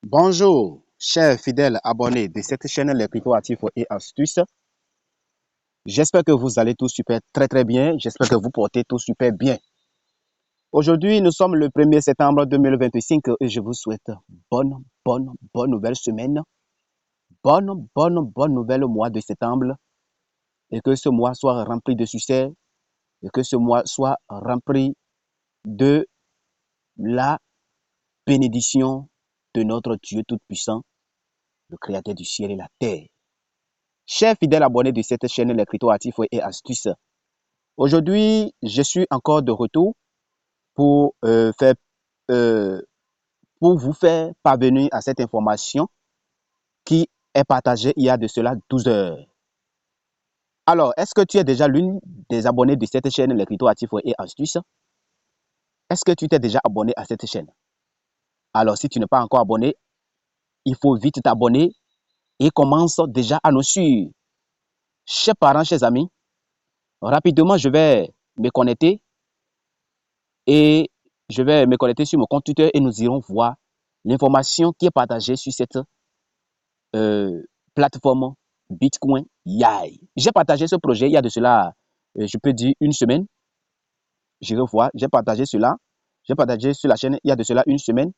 Bonjour, chers fidèles abonnés de cette chaîne Les Crypto Actifs et Astuces. J'espère que vous allez tous super très bien. J'espère que vous portez tous super bien. Aujourd'hui, nous sommes le 1er septembre 2025 et je vous souhaite bonne nouvelle semaine. Bonne nouvelle mois de septembre. Et que ce mois soit rempli de succès. Et que ce mois soit rempli de la bénédiction de notre Dieu Tout-Puissant, le Créateur du ciel et la terre. Chers fidèles abonnés de cette chaîne Les Crypto Actifs et Astuces, aujourd'hui, je suis encore de retour pour, pour vous faire parvenir à cette information qui est partagée il y a de cela 12 heures. Alors, est-ce que tu es déjà l'une des abonnés de cette chaîne Les Crypto Actifs et Astuces? Est-ce que tu t'es déjà abonné à cette chaîne? Alors, si tu n'es pas encore abonné, il faut vite t'abonner et commence déjà à nous suivre. Chers parents, chers amis, rapidement, je vais me connecter et je vais me connecter sur mon compte Twitter et nous irons voir l'information qui est partagée sur cette plateforme Bitcoin Yai. J'ai partagé ce projet il y a de cela, je peux dire une semaine. Je revois, j'ai partagé cela. J'ai partagé sur la chaîne il y a de cela une semaine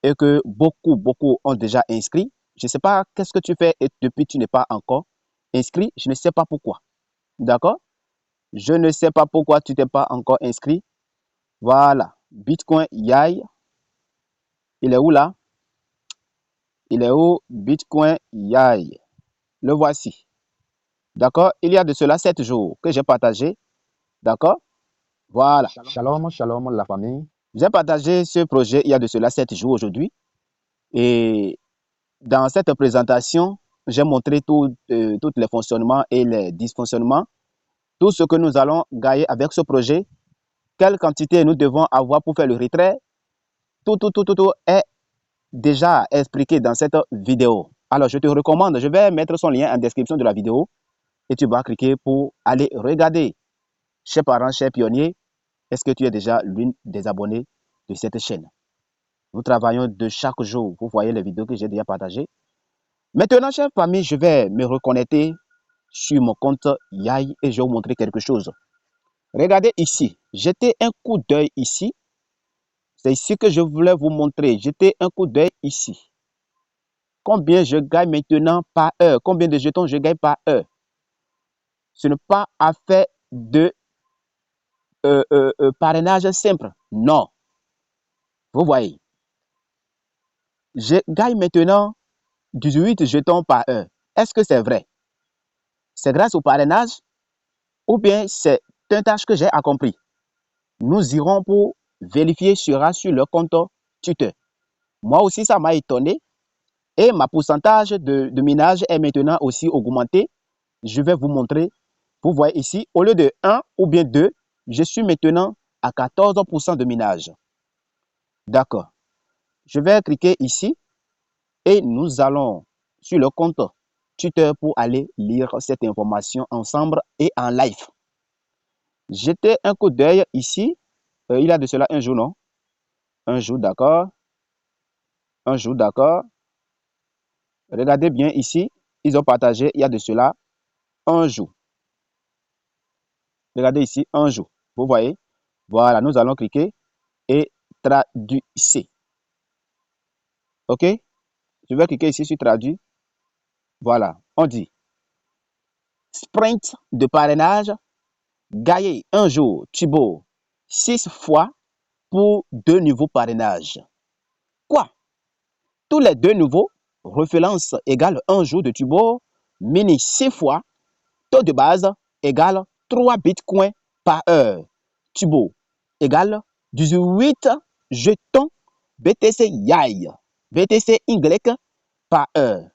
et que beaucoup ont déjà inscrit. Je ne sais pas qu'est-ce que tu fais et depuis tu n'es pas encore inscrit. Je ne sais pas pourquoi. D'accord? Je ne sais pas pourquoi tu n'es pas encore inscrit. Voilà. Bitcoin Yai. Il est où là? Il est où? Bitcoin Yai. Le voici. D'accord? Il y a de cela 7 jours que j'ai partagé. D'accord? Voilà. Shalom, shalom la famille. J'ai partagé ce projet il y a de cela 7 jours aujourd'hui. Et dans cette présentation, j'ai montré tous les fonctionnements et les dysfonctionnements. Tout ce que nous allons gagner avec ce projet. Quelle quantité nous devons avoir pour faire le retrait. Tout est déjà expliqué dans cette vidéo. Alors, je te recommande, je vais mettre son lien en description de la vidéo et tu vas cliquer pour aller regarder. Chers parents, chers pionniers, est-ce que tu es déjà l'une des abonnés de cette chaîne? Nous travaillons de chaque jour. Vous voyez les vidéos que j'ai déjà partagées. Maintenant, chers familles, je vais me reconnecter sur mon compte Yai et je vais vous montrer quelque chose. Regardez ici. Jetez un coup d'œil ici. C'est ici que je voulais vous montrer. Jetez un coup d'œil ici. Combien je gagne maintenant par heure? Combien de jetons je gagne par heure? Ce n'est pas affaire de parrainage simple. Non. Vous voyez. Je gagne maintenant 18 jetons par heure. Est-ce que c'est vrai? C'est grâce au parrainage ou bien c'est une tâche que j'ai accomplie? Nous irons pour vérifier sur le compte Twitter. Moi aussi, ça m'a étonné. Et ma pourcentage de minage est maintenant aussi augmenté. Je vais vous montrer. Vous voyez ici, au lieu de 1 ou bien 2, je suis maintenant à 14% de minage. D'accord. Je vais cliquer ici et nous allons sur le compte Twitter pour aller lire cette information ensemble et en live. Jetez un coup d'œil ici. Il y a de cela un jour, non? Un jour, d'accord. Un jour, d'accord. Regardez bien ici. Ils ont partagé, il y a de cela un jour. Regardez ici, un jour. Vous voyez? Voilà, nous allons cliquer et traduire. OK? Je vais cliquer ici sur traduire. Voilà, on dit sprint de parrainage, gagner un jour, Thibaut, 6 fois pour 2 nouveaux parrainages. Quoi? Tous les 2 nouveaux, référence égale 1 jour de Thibaut, mini 6 fois, taux de base égale 3 bitcoins par heure. Thibaut égale 18 jetons BTC Yai, BTC Y par heure.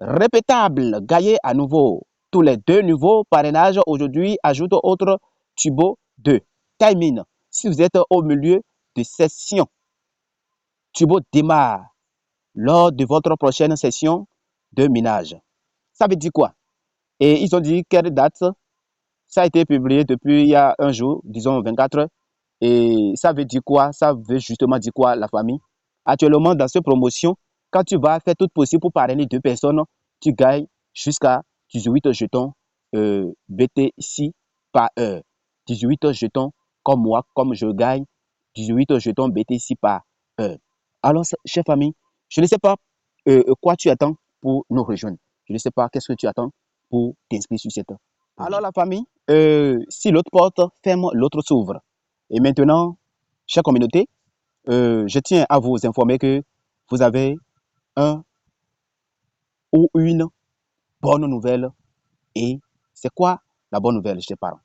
Répétable, gagner à nouveau. Tous les 2 nouveaux parrainages aujourd'hui ajoute autre Thibaut 2. Timing, si vous êtes au milieu de session, Thibaut démarre lors de votre prochaine session de minage. Ça veut dire quoi? Et ils ont dit quelle date? Ça a été publié depuis il y a un jour, disons 24 heures. Et ça veut dire quoi? Ça veut justement dire quoi, la famille? Actuellement, dans cette promotion, quand tu vas faire tout possible pour parrainer 2 personnes, tu gagnes jusqu'à 18 jetons BTC par heure. 18 jetons comme moi, comme je gagne 18 jetons BTC par heure. Alors, chère famille, je ne sais pas quoi tu attends pour nous rejoindre. Je ne sais pas qu'est-ce que tu attends pour t'inscrire sur cette. Alors, la famille, si l'autre porte ferme, l'autre s'ouvre. Et maintenant, chère communauté, je tiens à vous informer que vous avez un ou une bonne nouvelle. Et c'est quoi la bonne nouvelle, chers parents?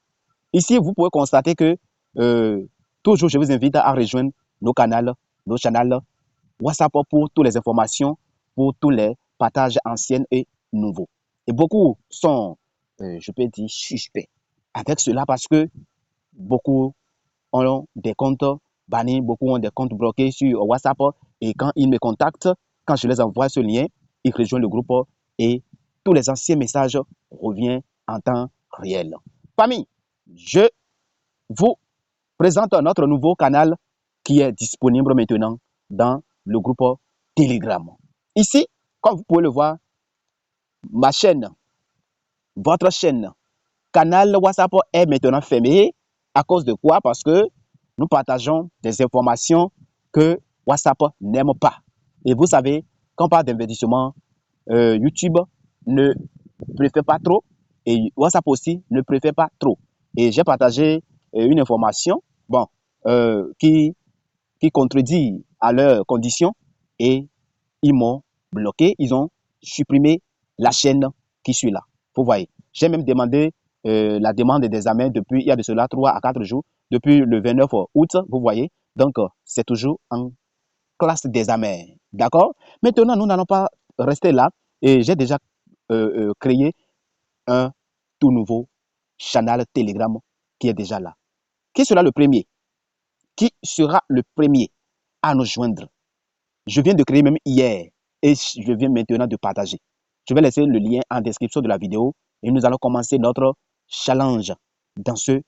Ici, vous pouvez constater que toujours, je vous invite à rejoindre nos canaux WhatsApp pour toutes les informations, pour tous les partages anciens et nouveaux. Et beaucoup sont, je peux dire, suspects avec cela parce que beaucoup ont des comptes bannis, beaucoup ont des comptes bloqués sur WhatsApp. Et quand ils me contactent, quand je les envoie ce lien, ils rejoignent le groupe et tous les anciens messages reviennent en temps réel. Famille, je vous présente notre nouveau canal qui est disponible maintenant dans le groupe Telegram. Ici, comme vous pouvez le voir, ma chaîne, votre chaîne, canal WhatsApp est maintenant fermé. À cause de quoi? Parce que nous partageons des informations que WhatsApp n'aime pas. Et vous savez, quand on parle d'investissement, YouTube ne préfère pas trop et WhatsApp aussi ne préfère pas trop. Et j'ai partagé une information bon, qui contredit à leurs conditions et ils m'ont bloqué, ils ont supprimé la chaîne qui suit là. Vous voyez, j'ai même demandé la demande d'examen depuis, il y a de cela 3 à 4 jours, depuis le 29 août, vous voyez. Donc, c'est toujours en classe d'examen. D'accord? Maintenant, nous n'allons pas rester là et j'ai déjà créé un tout nouveau canal Telegram qui est déjà là. Qui sera le premier? Qui sera le premier à nous joindre? Je viens de créer même hier et je viens maintenant de partager. Je vais laisser le lien en description de la vidéo et nous allons commencer notre challenge dans ce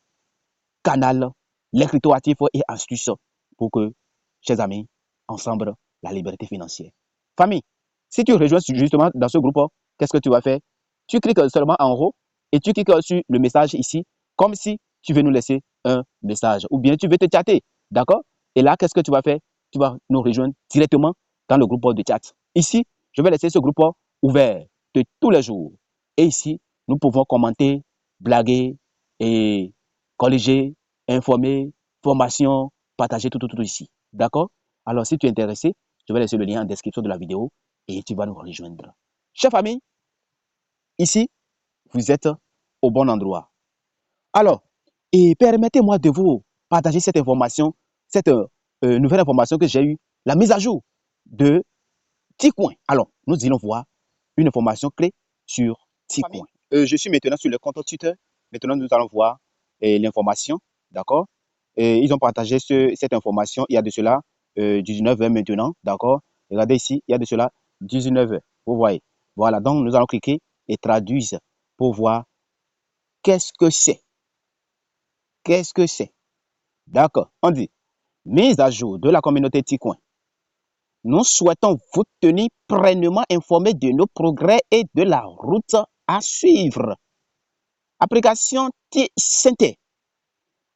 canal, l'écriture actif et astuces pour que, chers amis, ensemble, la liberté financière. Famille, si tu rejoins justement dans ce groupe, qu'est-ce que tu vas faire? Tu cliques seulement en haut et tu cliques sur le message ici, comme si tu veux nous laisser un message ou bien tu veux te chatter, d'accord? Et là, qu'est-ce que tu vas faire? Tu vas nous rejoindre directement dans le groupe de chat. Ici, je vais laisser ce groupe ouvert de tous les jours. Et ici, nous pouvons commenter, blaguer et colléger, informer, formation, partager tout ici. D'accord? Alors, si tu es intéressé, je vais laisser le lien en description de la vidéo et tu vas nous rejoindre. Chers famille, ici, vous êtes au bon endroit. Alors, et permettez-moi de vous partager cette information, cette nouvelle information que j'ai eue, la mise à jour de Ticoin. Alors, nous allons voir une information clé sur Ticoin. Je suis maintenant sur le compte Twitter. Maintenant, nous allons voir l'information. D'accord? Ils ont partagé cette information il y a de cela 19 heures maintenant. D'accord? Regardez ici, il y a de cela 19 heures. Vous voyez? Voilà, donc nous allons cliquer et traduire pour voir qu'est-ce que c'est. Qu'est-ce que c'est? D'accord, on dit mise à jour de la communauté Ticoin. Nous souhaitons vous tenir pleinement informés de nos progrès et de la route à suivre. Application T-Synthé.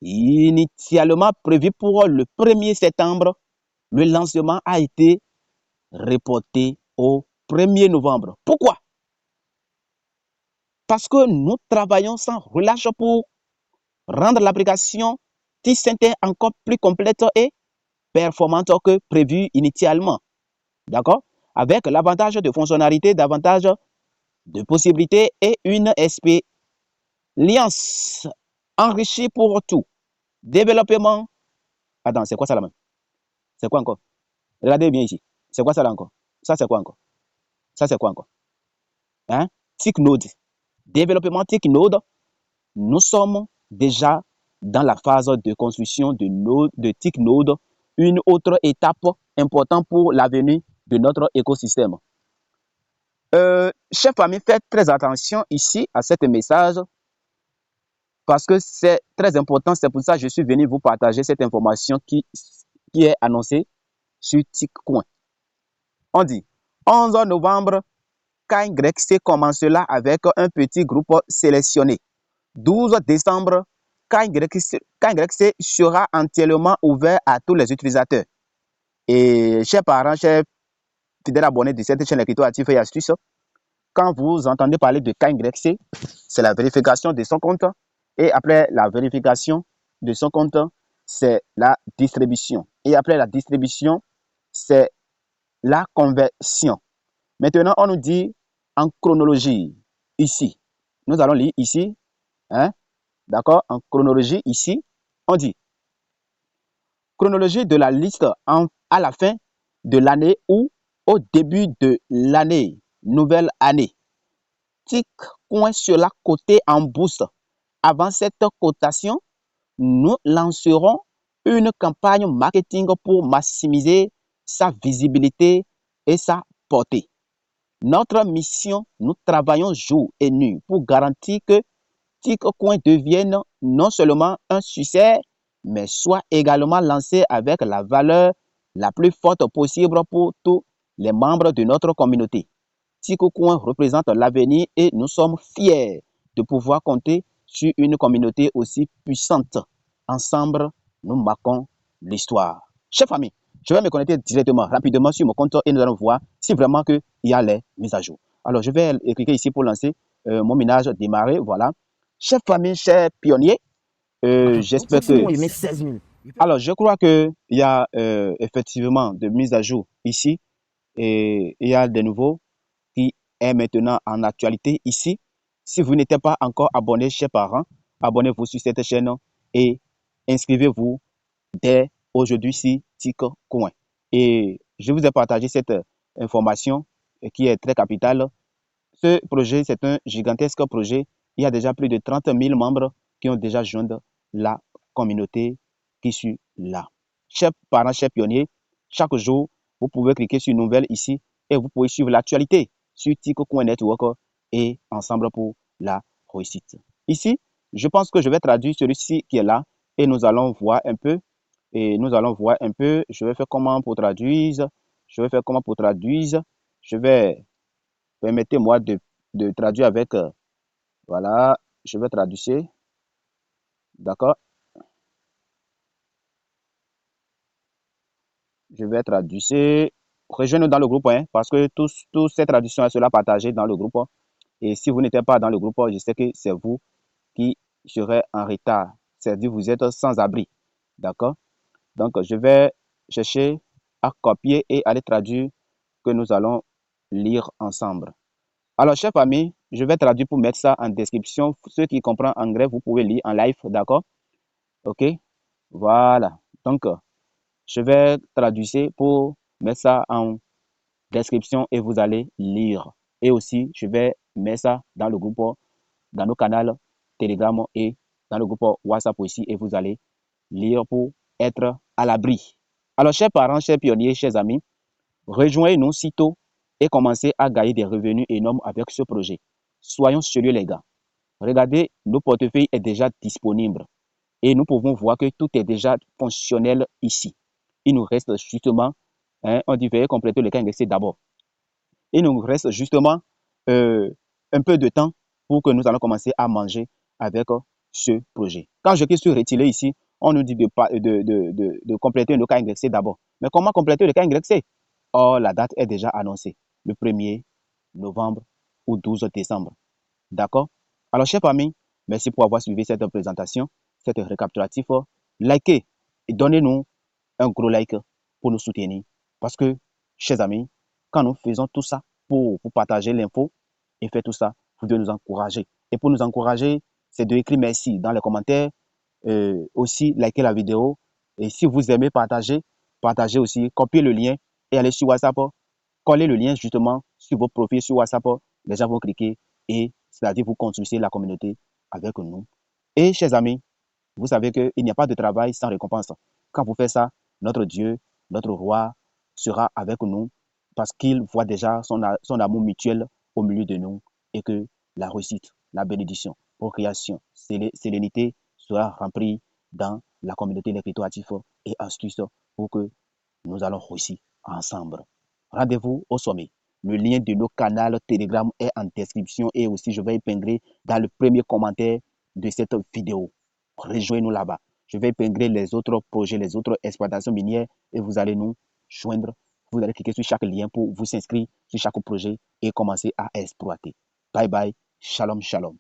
Initialement prévu pour le 1er septembre, le lancement a été reporté au 1er novembre. Pourquoi? Parce que nous travaillons sans relâche pour rendre l'application T-Synthé encore plus complète et performante que prévu initialement. D'accord? Avec l'avantage de fonctionnalités, davantage de possibilités et une expérience enrichie pour tout. Développement. Attends, c'est quoi ça là même? C'est quoi encore? Regardez bien ici. C'est quoi ça là encore? Ça c'est quoi encore? Ça c'est quoi encore? Hein? TickNode. Développement TickNode. Nous sommes déjà dans la phase de construction de TickNode, une autre étape importante pour l'avenir de notre écosystème. Chers famille, faites très attention ici à ce message parce que c'est très important. C'est pour ça que je suis venu vous partager cette information qui est annoncée sur Ticoin. On dit 11 novembre, KYC commencera avec un petit groupe sélectionné. 12 décembre, KYC sera entièrement ouvert à tous les utilisateurs. Et chers parents, chers fidèles abonnés de cette chaîne Cryptoactifs et Astuces, quand vous entendez parler de KYC, c'est la vérification de son compte. Et après la vérification de son compte, c'est la distribution. Et après la distribution, c'est la conversion. Maintenant, on nous dit en chronologie, ici. Nous allons lire ici. Hein? D'accord? En chronologie, ici, on dit chronologie de la liste à la fin de l'année ou au début de l'année, nouvelle année. TicCoin sera coté en bourse. Avant cette cotation, nous lancerons une campagne marketing pour maximiser sa visibilité et sa portée. Notre mission, nous travaillons jour et nuit pour garantir que TicCoin devienne non seulement un succès, mais soit également lancé avec la valeur la plus forte possible pour tous les membres de notre communauté. TicCoin représente l'avenir et nous sommes fiers de pouvoir compter sur une communauté aussi puissante. Ensemble, nous marquons l'histoire. Chers famille, je vais me connecter directement, rapidement sur mon compte et nous allons voir si vraiment il y a les mises à jour. Alors, je vais cliquer ici pour lancer mon minage démarrer. Voilà. Chers famille, chers pionniers, j'espère que... Alors, je crois qu'il y a effectivement de mises à jour ici et il y a de nouveaux qui est maintenant en actualité ici. Si vous n'êtes pas encore abonné, chers parents, abonnez-vous sur cette chaîne et inscrivez-vous dès aujourd'hui sur TicCoin. Et je vous ai partagé cette information qui est très capitale. Ce projet, c'est un gigantesque projet. Il y a déjà plus de 30 000 membres qui ont déjà joint la communauté qui suit là. Chers parents, chers pionniers, chaque jour, vous pouvez cliquer sur Nouvelles ici et vous pouvez suivre l'actualité sur TicCoin Network et ensemble pour la réussite. Ici, je pense que je vais traduire celui-ci qui est là et nous allons voir un peu. Je vais faire comment pour traduire. Je vais, permettez-moi de traduire avec, voilà, je vais traduire. D'accord? Je vais traduire. Rejoignez-nous dans le groupe, hein, parce que toutes ces traductions seront partagées dans le groupe. Et si vous n'êtes pas dans le groupe, je sais que c'est vous qui serez en retard. C'est-à-dire vous êtes sans abri. D'accord? Donc, je vais chercher à copier et à les traduire que nous allons lire ensemble. Alors, chers amis, je vais traduire pour mettre ça en description. Ceux qui comprennent anglais, vous pouvez lire en live, d'accord? OK? Voilà. Donc, je vais traduire pour mettre ça en description et vous allez lire. Et aussi, je vais mettre ça dans le groupe, dans nos canaux Telegram et dans le groupe WhatsApp aussi et vous allez lire pour être à l'abri. Alors, chers parents, chers pionniers, chers amis, rejoignez-nous sitôt et commencez à gagner des revenus énormes avec ce projet. Soyons sérieux, les gars. Regardez, nos portefeuilles est déjà disponible et nous pouvons voir que tout est déjà fonctionnel ici. Il nous reste justement, on dit veuillez compléter le KYC d'abord. Il nous reste justement un peu de temps pour que nous allons commencer à manger avec ce projet. Quand je clique sur retirer ici, on nous dit de compléter le KYC d'abord. Mais comment compléter le KYC? Oh, la date est déjà annoncée, le 1er novembre ou 12 décembre. D'accord? Alors, chers amis, merci pour avoir suivi cette présentation, cette récapitulatif. Likez et donnez-nous un gros like pour nous soutenir. Parce que, chers amis, quand nous faisons tout ça pour partager l'info et faire tout ça, vous devez nous encourager. Et pour nous encourager, c'est de écrire merci dans les commentaires. Aussi, likez la vidéo. Et si vous aimez partager, partagez aussi, copiez le lien et allez sur WhatsApp. Collez le lien justement sur vos profils sur WhatsApp. Les gens vont cliquer et c'est-à-dire vous construisez la communauté avec nous. Et chers amis, vous savez qu'il n'y a pas de travail sans récompense. Quand vous faites ça, notre Dieu, notre roi sera avec nous parce qu'il voit déjà son amour mutuel au milieu de nous et que la réussite, la bénédiction, procréation, sérénité sera remplie dans la communauté des Cryptoactifs et astuces pour que nous allons réussir ensemble. Rendez-vous au sommet. Le lien de nos canaux Telegram est en description et aussi je vais épingler dans le premier commentaire de cette vidéo. Rejoignez-nous là-bas. Je vais épingler les autres projets, les autres exploitations minières et vous allez nous joindre. Vous allez cliquer sur chaque lien pour vous inscrire sur chaque projet et commencer à exploiter. Bye bye. Shalom, shalom.